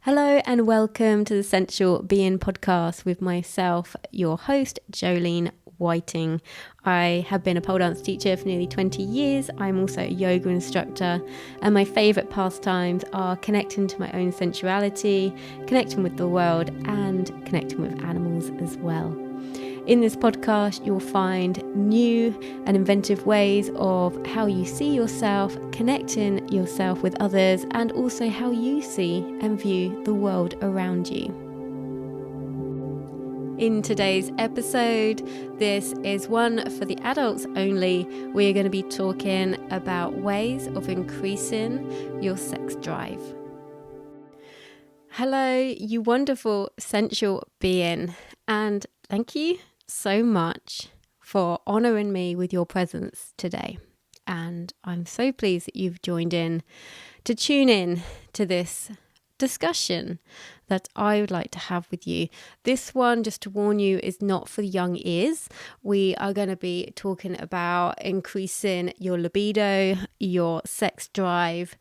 Hello and welcome to the Sensual Being podcast with myself, your host, Jolene Whiting. I have been a pole dance teacher for nearly 20 years. I'm also a yoga instructor, and my favourite pastimes are connecting to my own sensuality, connecting with the world, and connecting with animals as well. In this podcast, you'll find new and inventive ways of how you see yourself, connecting yourself with others, and also how you see and view the world around you. In today's episode, this is one for the adults only. We're going to be talking about ways of increasing your sex drive. Hello, you wonderful sensual being, and thank you so much for honouring me with your presence today. And I'm so pleased that you've joined in to tune in to this discussion that I would like to have with you. This one, just to warn you, is not for the young ears. We are going to be talking about increasing your libido, your sex drive,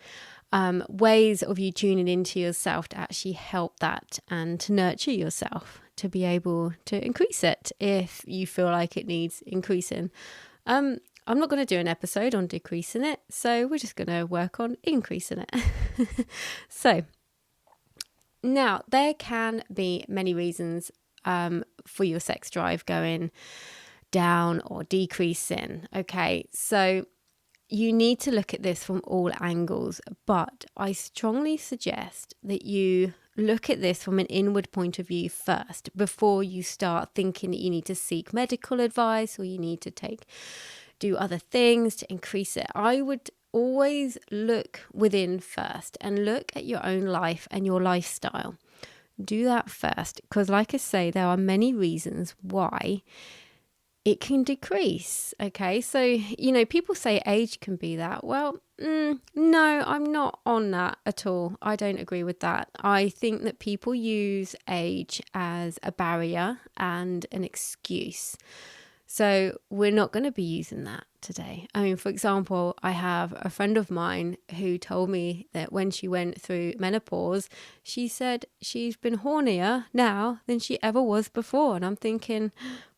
ways of you tuning into yourself to actually help that and to nurture yourself, to be able to increase it if you feel like it needs increasing. I'm not going to do an episode on decreasing it, so we're just going to work on increasing it. So now there can be many reasons for your sex drive going down or decreasing. Okay, so you need to look at this from all angles, but I strongly suggest that you look at this from an inward point of view first before you start thinking that you need to seek medical advice or you need to do other things to increase it. I would always look within first and look at your own life and your lifestyle. Do that first, because like I say, there are many reasons why it can decrease. Okay, so people say age can be that. Well, no, I'm not on that at all. I don't agree with that. I think that people use age as a barrier and an excuse. So we're not going to be using that today. I mean, for example, I have a friend of mine who told me that when she went through menopause, she said she's been hornier now than she ever was before. And I'm thinking,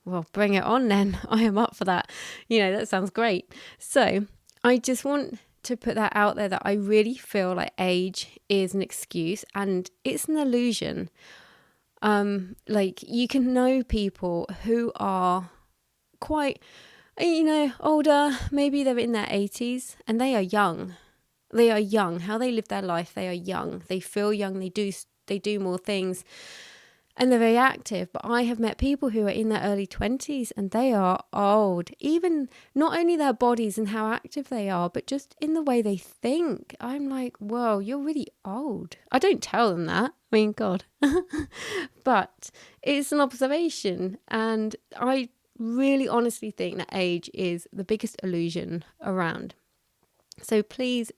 well, bring it on then. I am up for that. That sounds great. So I just want to put that out there that I really feel like age is an excuse and it's an illusion. Like you can know people who are quite, older, maybe they're in their 80s and they are young. They are young. How they live their life, they are young. They feel young. They do more things. And they're very active, but I have met people who are in their early 20s and they are old. Even not only their bodies and how active they are, but just in the way they think. I'm like, whoa, you're really old. I don't tell them that. I mean, God. But it's an observation. And I really honestly think that age is the biggest illusion around. So please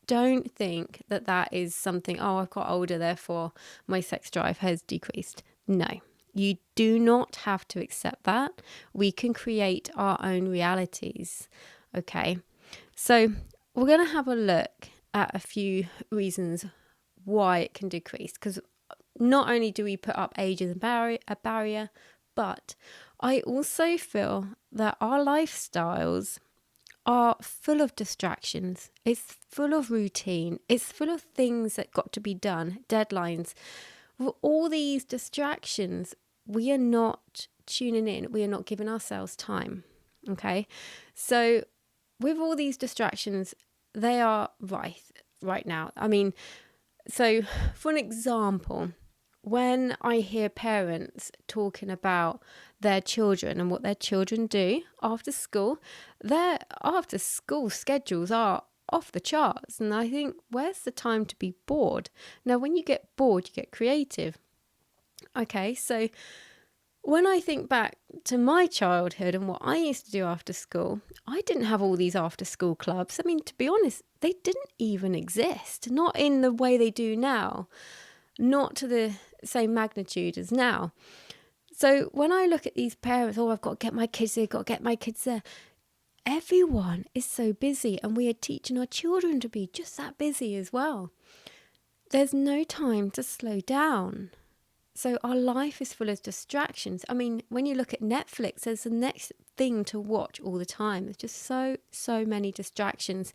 don't think that that is something, I've got older, therefore my sex drive has decreased. No, you do not have to accept that. We can create our own realities. Okay, so we're going to have a look at a few reasons why it can decrease, because not only do we put up age as a barrier, but I also feel that our lifestyles are full of distractions. It's full of routine. It's full of things that got to be done, deadlines. With all these distractions, we are not tuning in. We are not giving ourselves time. Okay? So with all these distractions, they are right now. I mean, so for an example, when I hear parents talking about their children and what their children do after school, their after school schedules are off the charts. And I think, where's the time to be bored? Now, when you get bored, you get creative. Okay, so when I think back to my childhood and what I used to do after school, I didn't have all these after school clubs. I mean, to be honest, they didn't even exist, not in the way they do now, not to the same magnitude as now. So when I look at these parents, I've got to get my kids here, got to get my kids there. Everyone is so busy and we are teaching our children to be just that busy as well. there's no time to slow down. So our life is full of distractions. I mean, when you look at Netflix, there's the next thing to watch all the time. There's just so many distractions.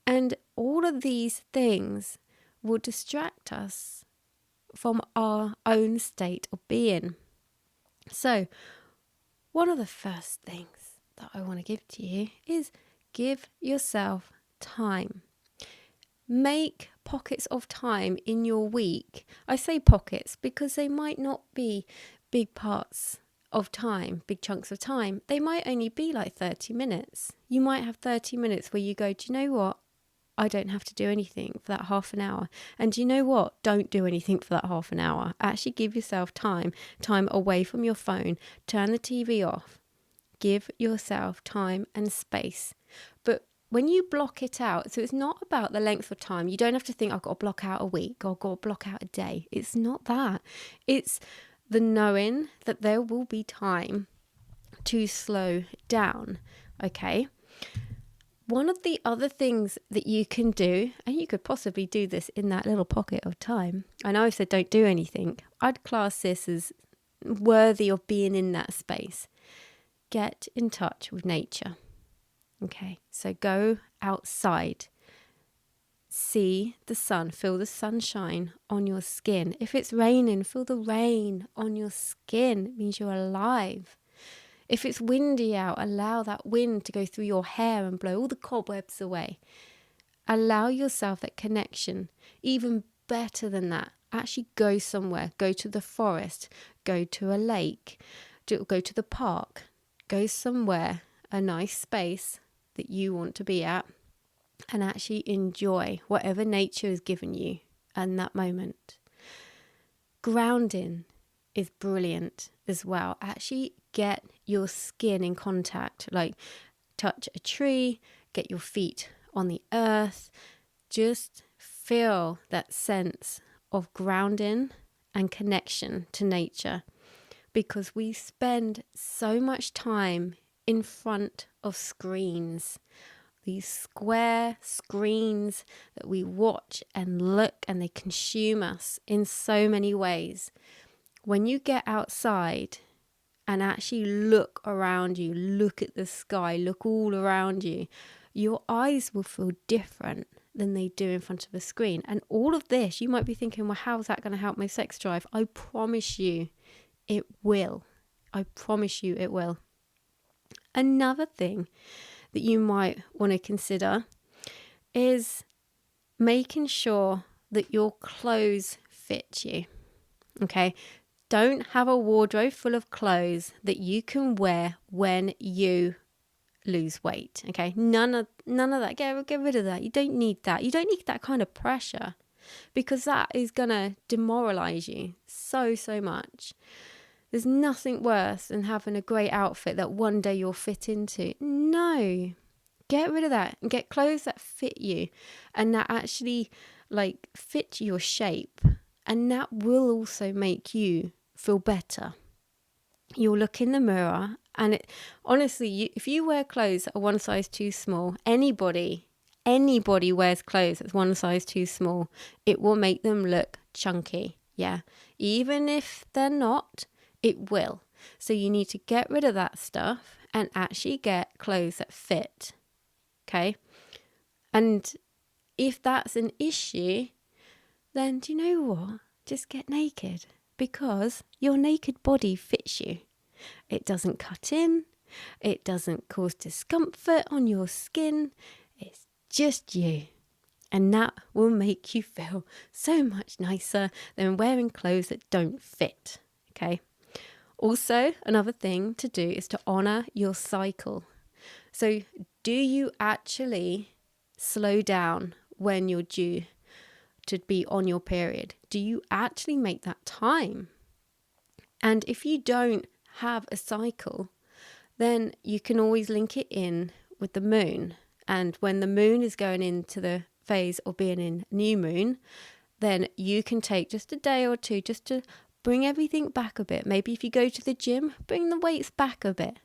And all of these things will distract us from our own state of being. So one of the first things that I want to give to you is give yourself time. Make pockets of time in your week. I say pockets because they might not be big parts of time, big chunks of time. They might only be like 30 minutes. You might have 30 minutes where you go, do you know what? I don't have to do anything for that half an hour. And do you know what? Don't do anything for that half an hour. Actually give yourself time away from your phone. Turn the TV off. Give yourself time and space. But when you block it out, so it's not about the length of time. You don't have to think, I've got to block out a week or I've got to block out a day. It's not that. It's the knowing that there will be time to slow down. Okay. One of the other things that you can do, and you could possibly do this in that little pocket of time. I know I said don't do anything. I'd class this as worthy of being in that space. Get in touch with nature. Okay, so go outside, see the sun, feel the sunshine on your skin. If it's raining, feel the rain on your skin. It means you're alive. If it's windy out, allow that wind to go through your hair and blow all the cobwebs away. Allow yourself that connection. Even better than that, actually go somewhere. Go to the forest, go to a lake, go to the park, go somewhere, a nice space that you want to be at, and actually enjoy whatever nature has given you in that moment. Grounding is brilliant as well. Actually get your skin in contact, like touch a tree, get your feet on the earth. Just feel that sense of grounding and connection to nature, because we spend so much time in front of screens, these square screens that we watch and look, and they consume us in so many ways. When you get outside and actually look around you, look at the sky, look all around you, your eyes will feel different than they do in front of a screen. And all of this, you might be thinking, well, how's that going to help my sex drive? I promise you it will. I promise you it will. Another thing that you might want to consider is making sure that your clothes fit you. Okay? Don't have a wardrobe full of clothes that you can wear when you lose weight. Okay? None of that. Get rid of that. You don't need that. You don't need that kind of pressure, because that is going to demoralize you so much. There's nothing worse than having a great outfit that one day you'll fit into. No. Get rid of that and get clothes that fit you and that actually fit your shape. And that will also make you feel better. You'll look in the mirror and honestly, if you wear clothes that are one size too small, anybody wears clothes that's one size too small, it will make them look chunky. Yeah. Even if they're not, it will. So you need to get rid of that stuff and actually get clothes that fit. Okay? And if that's an issue, then do you know what? Just get naked, because your naked body fits you. It doesn't cut in. It doesn't cause discomfort on your skin. It's just you. And that will make you feel so much nicer than wearing clothes that don't fit. Okay? Also, another thing to do is to honor your cycle. So, do you actually slow down when you're due to be on your period? Do you actually make that time? And if you don't have a cycle, then you can always link it in with the moon. And when the moon is going into the phase of being in new moon, then you can take just a day or two just to bring everything back a bit. Maybe if you go to the gym, bring the weights back a bit.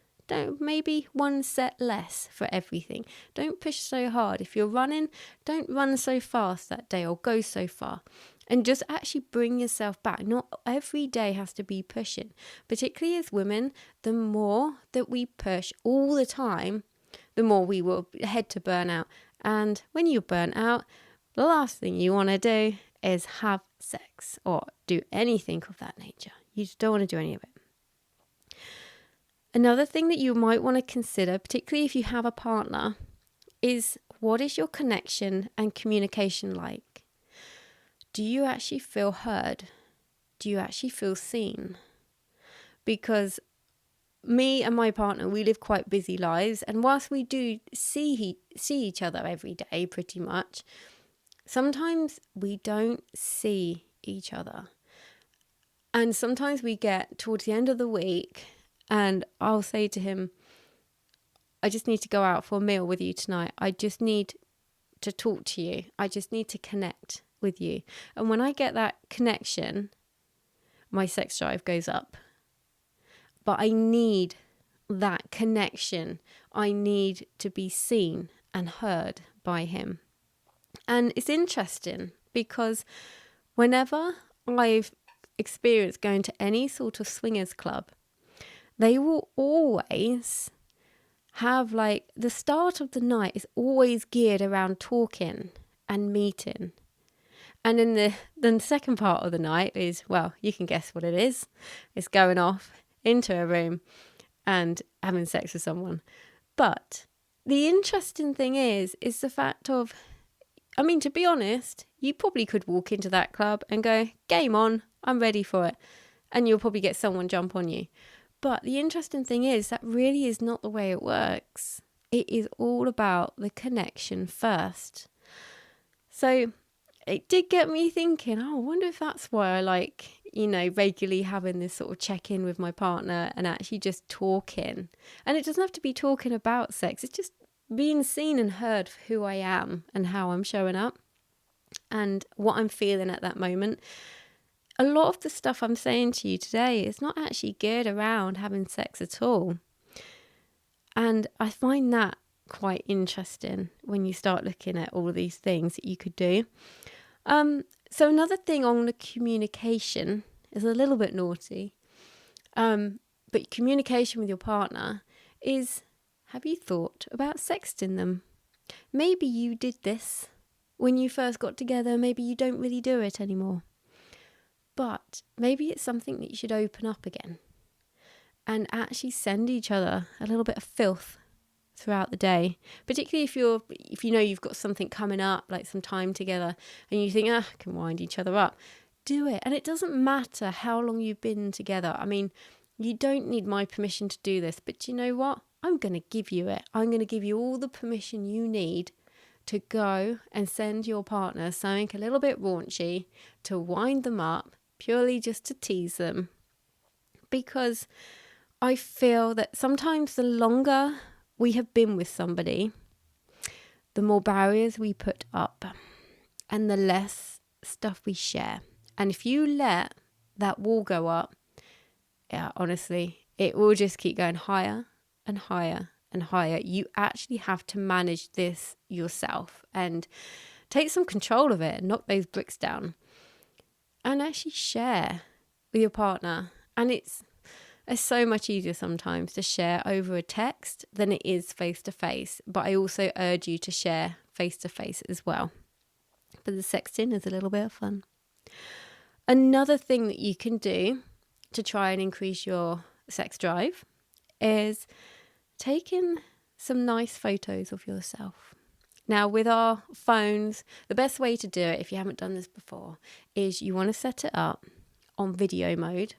Maybe one set less for everything. Don't push so hard. If you're running, don't run so fast that day or go so far. And just actually bring yourself back. Not every day has to be pushing. Particularly as women, the more that we push all the time, the more we will head to burnout. And when you're burnt out, the last thing you want to do is have sex or do anything of that nature. You just don't want to do any of it. Another thing that you might want to consider, particularly if you have a partner, is what is your connection and communication like? Do you actually feel heard? Do you actually feel seen? Because me and my partner, we live quite busy lives. And whilst we do see each other every day pretty much, sometimes we don't see each other. And sometimes we get towards the end of the week and I'll say to him, I just need to go out for a meal with you tonight. I just need to talk to you. I just need to connect with you. And when I get that connection, my sex drive goes up. But I need that connection. I need to be seen and heard by him. And it's interesting because whenever I've experienced going to any sort of swingers club, they will always have like the start of the night is always geared around talking and meeting. And then the second part of the night is, well, you can guess what it is. It's going off into a room and having sex with someone. But the interesting thing is the fact of, I mean, to be honest, you probably could walk into that club and go, game on, I'm ready for it. And you'll probably get someone jump on you. But the interesting thing is that really is not the way it works. It is all about the connection first. So it did get me thinking, I wonder if that's why I like, regularly having this sort of check-in with my partner and actually just talking. And it doesn't have to be talking about sex. It's just being seen and heard for who I am and how I'm showing up and what I'm feeling at that moment. A lot of the stuff I'm saying to you today is not actually geared around having sex at all. And I find that quite interesting when you start looking at all of these things that you could do. So another thing on the communication is a little bit naughty. But communication with your partner is, have you thought about sexting them? Maybe you did this when you first got together. Maybe you don't really do it anymore. But maybe it's something that you should open up again and actually send each other a little bit of filth throughout the day, particularly if you know you've got something coming up, like some time together, and you think, I can wind each other up. Do it. And it doesn't matter how long you've been together. I mean, you don't need my permission to do this, but you know what? I'm going to give you it. I'm going to give you all the permission you need to go and send your partner something a little bit raunchy to wind them up, purely just to tease them. Because I feel that sometimes the longer we have been with somebody, the more barriers we put up and the less stuff we share. And if you let that wall go up, yeah, honestly, it will just keep going higher and higher and higher. You actually have to manage this yourself and take some control of it and knock those bricks down and actually share with your partner. And it's so much easier sometimes to share over a text than it is face to face. But I also urge you to share face to face as well. But the sexting is a little bit of fun. Another thing that you can do to try and increase your sex drive is taking some nice photos of yourself. Now, with our phones, the best way to do it, if you haven't done this before, is you want to set it up on video mode,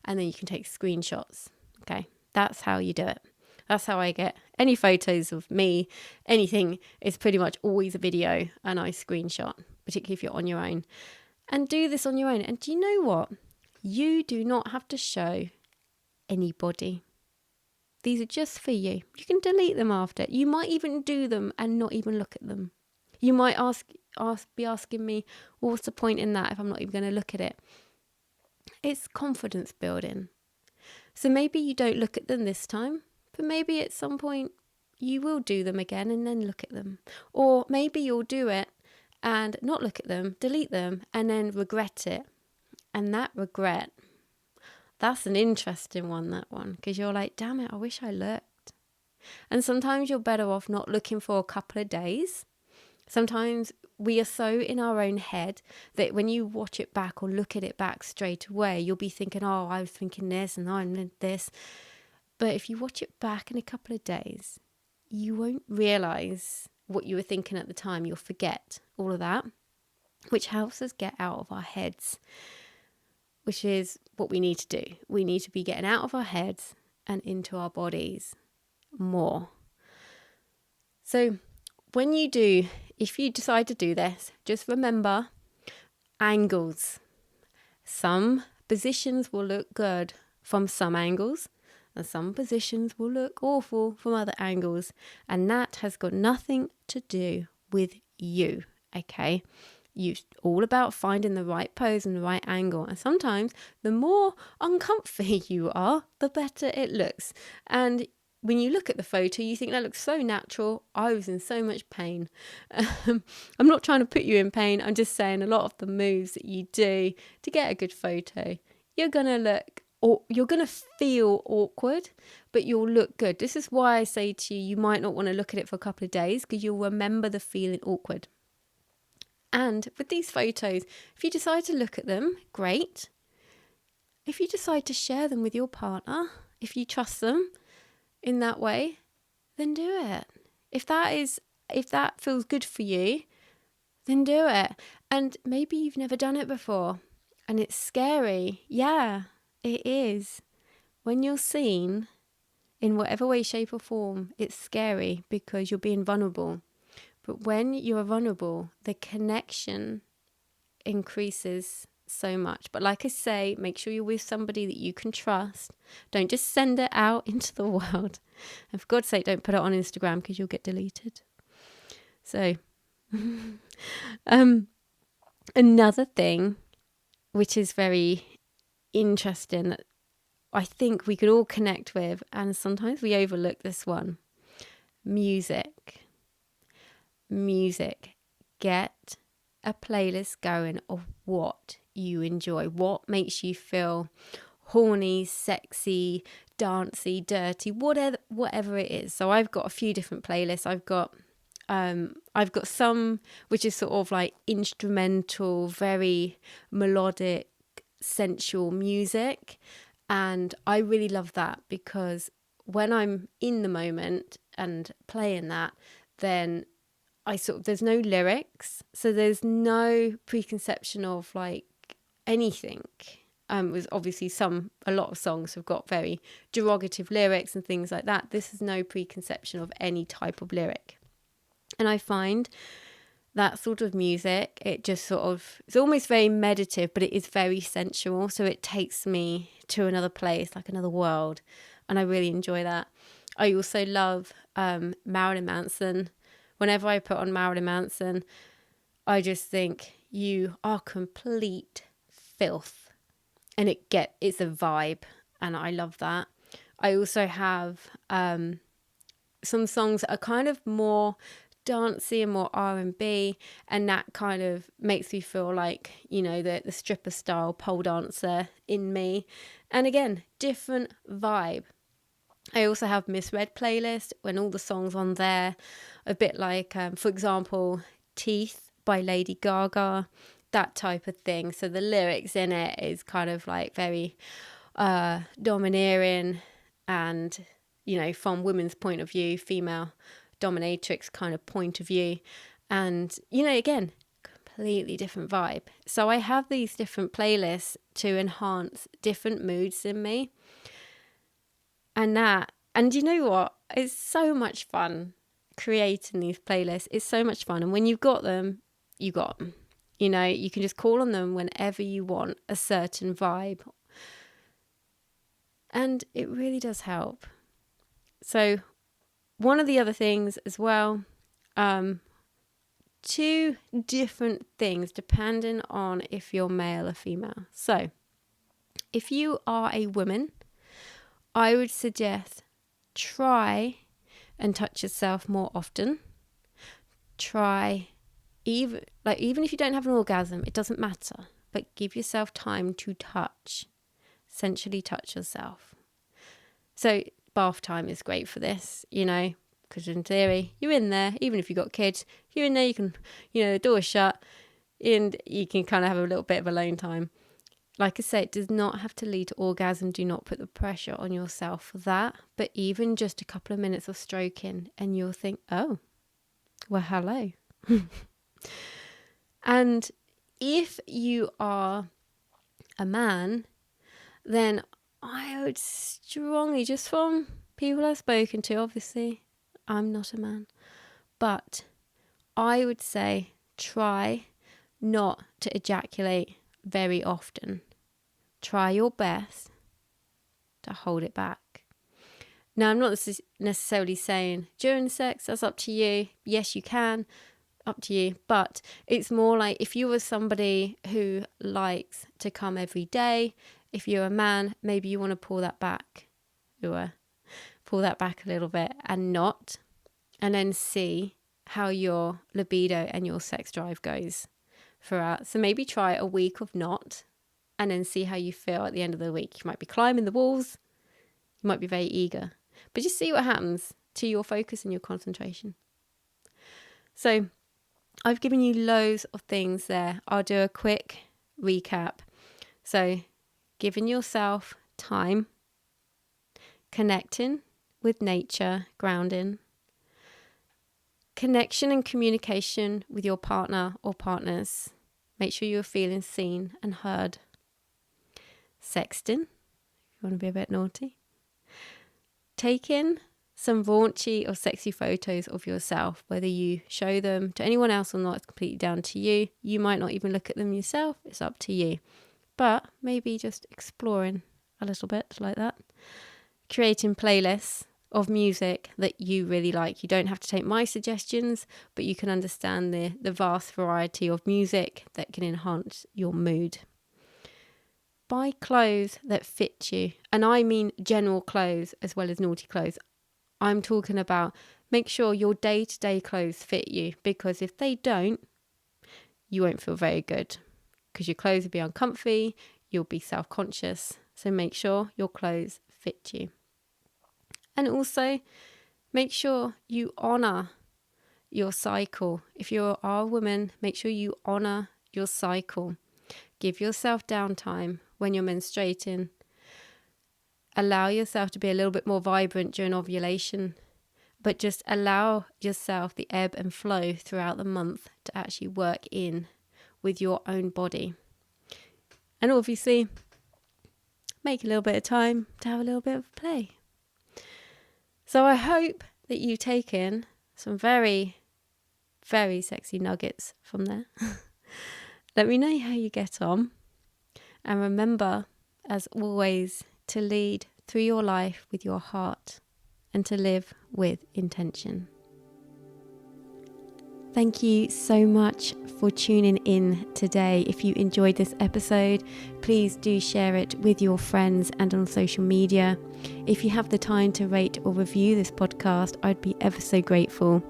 and then you can take screenshots. Okay, that's how you do it. That's how I get any photos of me. Anything is pretty much always a video, and I screenshot, particularly if you're on your own. And do this on your own. And do you know what? You do not have to show anybody. These are just for you. You can delete them after. You might even do them and not even look at them. You might be asking me, well, what's the point in that if I'm not even going to look at it? It's confidence building. So maybe you don't look at them this time, but maybe at some point you will do them again and then look at them. Or maybe you'll do it and not look at them, delete them, and then regret it. And that regret, that's an interesting one, that one, because you're like, damn it, I wish I looked. And sometimes you're better off not looking for a couple of days. Sometimes we are so in our own head that when you watch it back or look at it back straight away, you'll be thinking, oh, I was thinking this and I'm this. But if you watch it back in a couple of days, you won't realize what you were thinking at the time. You'll forget all of that, which helps us get out of our heads, which is what we need to do. We need to be getting out of our heads and into our bodies more. So if you decide to do this, just remember angles. Some positions will look good from some angles, and some positions will look awful from other angles. And that has got nothing to do with you, okay? It's all about finding the right pose and the right angle. And sometimes the more uncomfy you are, the better it looks. And when you look at the photo, you think that looks so natural. I was in so much pain. I'm not trying to put you in pain. I'm just saying a lot of the moves that you do to get a good photo, you're going to look, or you're going to feel awkward, but you'll look good. This is why I say to you, you might not want to look at it for a couple of days, because you'll remember the feeling awkward. And with these photos, if you decide to look at them, great. If you decide to share them with your partner, if you trust them in that way, then do it. If that feels good for you, then do it. And maybe you've never done it before and it's scary. Yeah, it is. When you're seen in whatever way, shape or form, it's scary because you're being vulnerable. But when you're vulnerable, the connection increases so much. But like I say, make sure you're with somebody that you can trust. Don't just send it out into the world. And for God's sake, don't put it on Instagram because you'll get deleted. So, another thing which is very interesting that I think we could all connect with, and sometimes we overlook this one: music. Get a playlist going of what you enjoy, what makes you feel horny, sexy, dancey, dirty, whatever it is. So I've got a few different playlists. I've got some which is sort of like instrumental, very melodic, sensual music, and I really love that because when I'm in the moment and playing that, then there's no lyrics, so there's no preconception of like anything. With obviously a lot of songs have got very derogative lyrics and things like that. This is no preconception of any type of lyric. And I find that sort of music, it's almost very meditative, but it is very sensual. So it takes me to another place, like another world. And I really enjoy that. I also love Marilyn Manson. Whenever I put on Marilyn Manson, I just think you are complete filth. And it's a vibe. And I love that. I also have some songs that are kind of more dancey and more R&B, and that kind of makes me feel like, the stripper style pole dancer in me. And again, different vibe. I also have misread playlist when all the songs on there are a bit like, for example, Teeth by Lady Gaga, that type of thing. So the lyrics in it is kind of like very domineering and, from women's point of view, female dominatrix kind of point of view. And, again, completely different vibe. So I have these different playlists to enhance different moods in me. And you know what? It's so much fun creating these playlists. It's so much fun. And when you've got them, you got them. You can just call on them whenever you want a certain vibe. And it really does help. So one of the other things as well, 2 different things depending on if you're male or female. So if you are a woman, I would suggest try and touch yourself more often. Try even if you don't have an orgasm, it doesn't matter, but give yourself time to sensually touch yourself. So bath time is great for this, because in theory, you're in there, even if you've got kids, you're in there, you can, the door's shut, and you can kind of have a little bit of alone time. Like I say, it does not have to lead to orgasm. Do not put the pressure on yourself for that. But even just a couple of minutes of stroking and you'll think, oh, well, hello. And if you are a man, then I would strongly, just from people I've spoken to, obviously, I'm not a man, but I would say try not to ejaculate very often. Try your best to hold it back. Now, I'm not necessarily saying during sex, that's up to you. Yes, you can, up to you. But it's more like if you were somebody who likes to come every day, if you're a man, maybe you want to pull that back. Pull that back a little bit and then see how your libido and your sex drive goes throughout. So maybe try a week of not, and then see how you feel at the end of the week. You might be climbing the walls. You might be very eager. But just see what happens to your focus and your concentration. So I've given you loads of things there. I'll do a quick recap. So giving yourself time, connecting with nature, grounding, connection and communication with your partner or partners. Make sure you're feeling seen and heard. Sexting, if you want to be a bit naughty. Taking some raunchy or sexy photos of yourself, whether you show them to anyone else or not, it's completely down to you. You might not even look at them yourself, it's up to you. But maybe just exploring a little bit like that. Creating playlists of music that you really like. You don't have to take my suggestions, but you can understand the vast variety of music that can enhance your mood. Buy clothes that fit you. And I mean general clothes as well as naughty clothes. I'm talking about make sure your day-to-day clothes fit you, because if they don't, you won't feel very good, because your clothes will be uncomfy, you'll be self-conscious. So make sure your clothes fit you. And also make sure you honor your cycle. If you are a woman, make sure you honor your cycle. Give yourself downtime when you're menstruating. Allow yourself to be a little bit more vibrant during ovulation, but just allow yourself the ebb and flow throughout the month to actually work in with your own body. And obviously, make a little bit of time to have a little bit of play. So I hope that you take in some very, very sexy nuggets from there. Let me know how you get on. And remember, as always, to lead through your life with your heart and to live with intention. Thank you so much for tuning in today. If you enjoyed this episode, please do share it with your friends and on social media. If you have the time to rate or review this podcast, I'd be ever so grateful.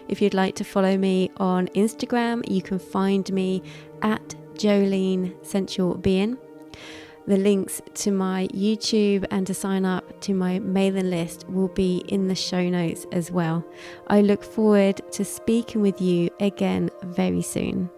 If you'd like to follow me on Instagram, you can find me at Jolene Sensual Being. The links to my YouTube and to sign up to my mailing list will be in the show notes as well. I look forward to speaking with you again very soon.